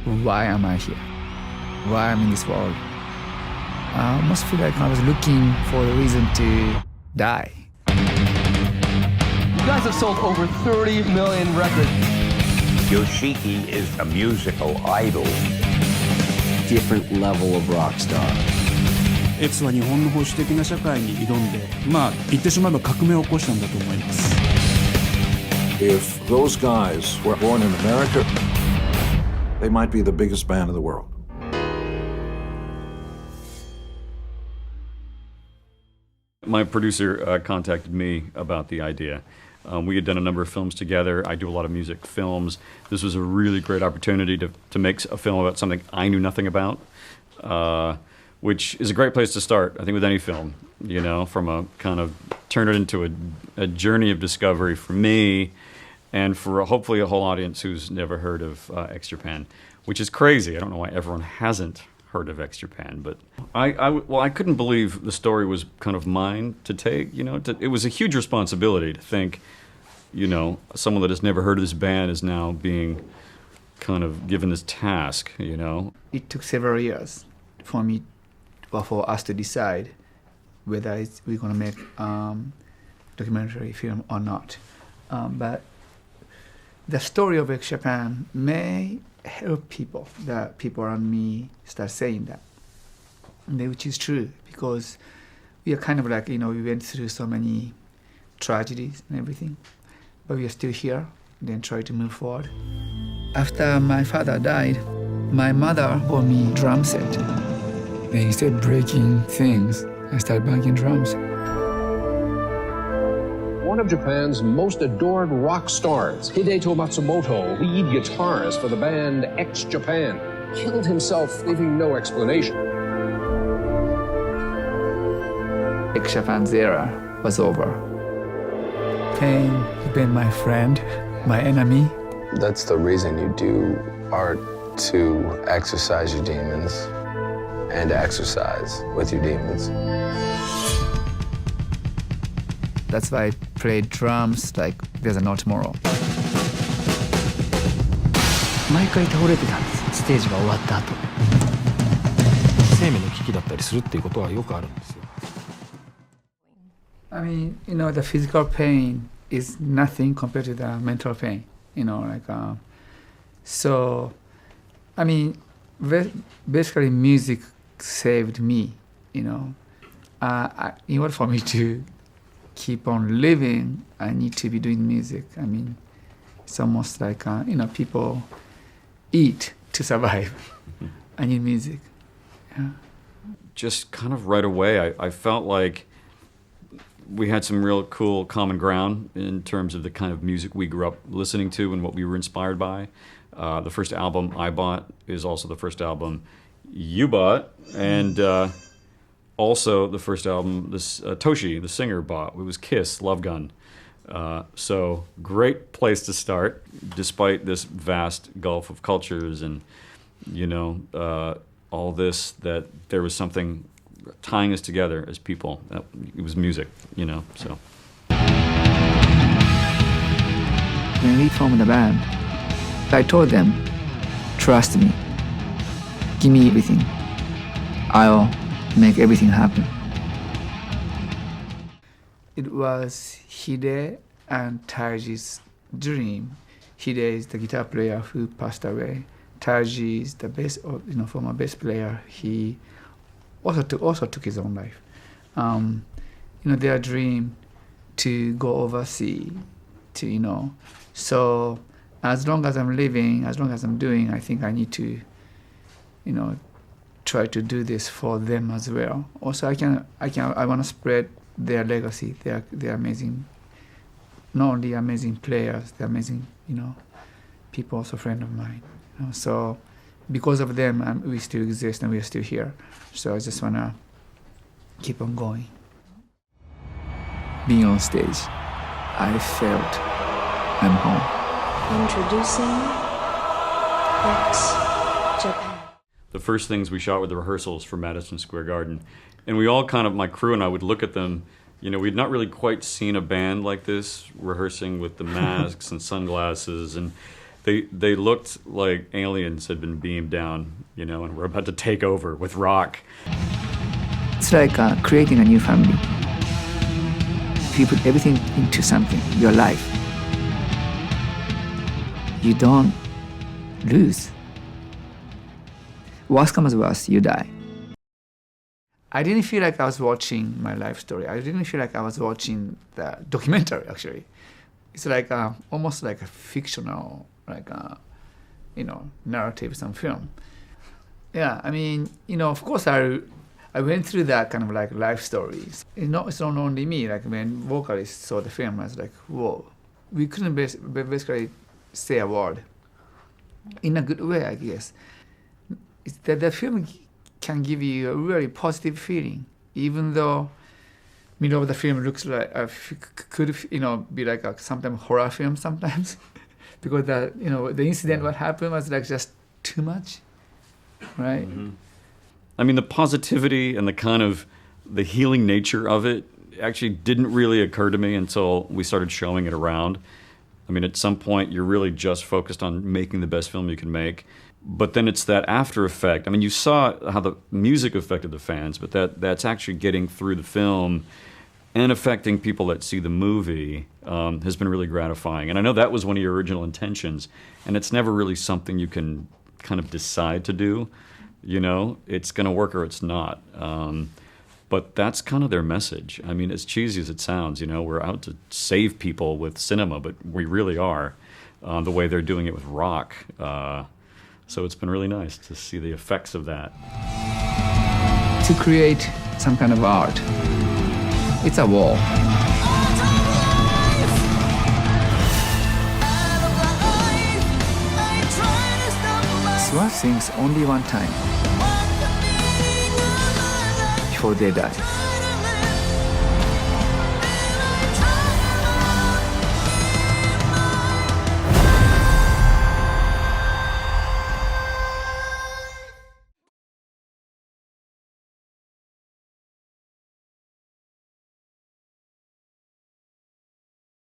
why am I here? Why I'm in this world? I almost feel like I was looking for a reason to die. You guys have sold over 30 million records. Yoshiki is a musical idol. Different level of rock star. X は日本の保守的な社会に挑んで、言ってしまえば革命を起こしたんだと思います。If those guys were born in America, they might be the biggest band in the world. My producer contacted me about the idea. We had done a number of films together. I do a lot of music films. This was a really great opportunity to make a film about something I knew nothing about, which is a great place to start, I think, with any film, you know, from a kind of turn it into a journey of discovery for me and for hopefully a whole audience who's never heard of X Japan, which is crazy. I don't know why everyone hasn't heard of X Japan, but I couldn't believe the story was kind of mine to take, you know. It was a huge responsibility to think, you know, someone that has never heard of this band is now being kind of given this task, you know. It took several years for us to decide whether we're going to make documentary film or not. But the story of X Japan may help people, that people around me start saying that, which is true, because we are kind of like, you know, we went through so many tragedies and everything, but we are still here, then try to move forward. After my father died, my mother bought me a drum set. Then instead of breaking things, I started banging drums. One of Japan's most adored rock stars, Hideto Matsumoto, lead guitarist for the band X Japan, killed himself, leaving no explanation. X Japan's era was over. Pain has been my friend, my enemy. That's the reason you do art, to exercise your demons and exercise with your demons. That's why I play drums like there's no tomorrow. 毎回倒れてたんです、ステージが終わった後。生命の危機だったりするっていうことはよくあるんですよ。I mean, you know, the physical pain is nothing compared to the mental pain, you know, like, so, I mean, basically music saved me, you know. In order for me to keep on living, I need to be doing music. I mean, it's almost like, you know, people eat to survive. I need music. Yeah. Just kind of right away, I felt like we had some real cool common ground in terms of the kind of music we grew up listening to and what we were inspired by. The first album I bought is also the first album you bought, and also the first album this Toshi, the singer, bought. It was Kiss, Love Gun. So great place to start, despite this vast gulf of cultures and, you know, all this, that there was something tying us together as people. It was music, you know, so. When we formed the band, I told them, trust me, give me everything. I'll make everything happen. It was Hide and Taji's dream. Hide is the guitar player who passed away. Taji is the bass, you know, former bass player. He also took his own life. You know, their dream to go overseas, to, you know. So as long as I'm living, as long as I'm doing, I think I need to, you know, try to do this for them as well. Also, I want to spread their legacy. They're amazing, not only amazing players, they're amazing, you know, people, also friends of mine. You know? So because of them, we still exist and we are still here. So I just want to keep on going. Being on stage, I felt I'm home. Introducing X Japan. The first things we shot were the rehearsals for Madison Square Garden. And we all kind of, my crew and I would look at them, you know, we'd not really quite seen a band like this rehearsing with the masks and sunglasses, and They looked like aliens had been beamed down, you know, and were about to take over with rock. It's like creating a new family. If you put everything into something, your life, you don't lose. Worst comes worst, you die. I didn't feel like I was watching my life story. I didn't feel like I was watching the documentary, actually. It's like almost like a fictional, like narrative, some film. Yeah, I mean, of course I went through that kind of like life stories. It's not only me. Like when vocalists saw the film, I was like, whoa. We couldn't basically say a word. In a good way, I guess. It's that the film can give you a really positive feeling, even though middle of the film looks like could be like a sometimes horror film sometimes, because the incident what happened was like just too much, right? Mm-hmm. I mean, the positivity and the kind of the healing nature of it actually didn't really occur to me until we started showing it around. I mean, at some point, you're really just focused on making the best film you can make. But then it's that after effect. I mean, you saw how the music affected the fans, but that's actually getting through the film and affecting people that see the movie has been really gratifying. And I know that was one of your original intentions, and it's never really something you can kind of decide to do. It's going to work or it's not. But that's kind of their message. I mean, as cheesy as it sounds, we're out to save people with cinema, but we really are, the way they're doing it with rock. So it's been really nice to see the effects of that. To create some kind of art, it's a wall. Swan sings only one time before they die.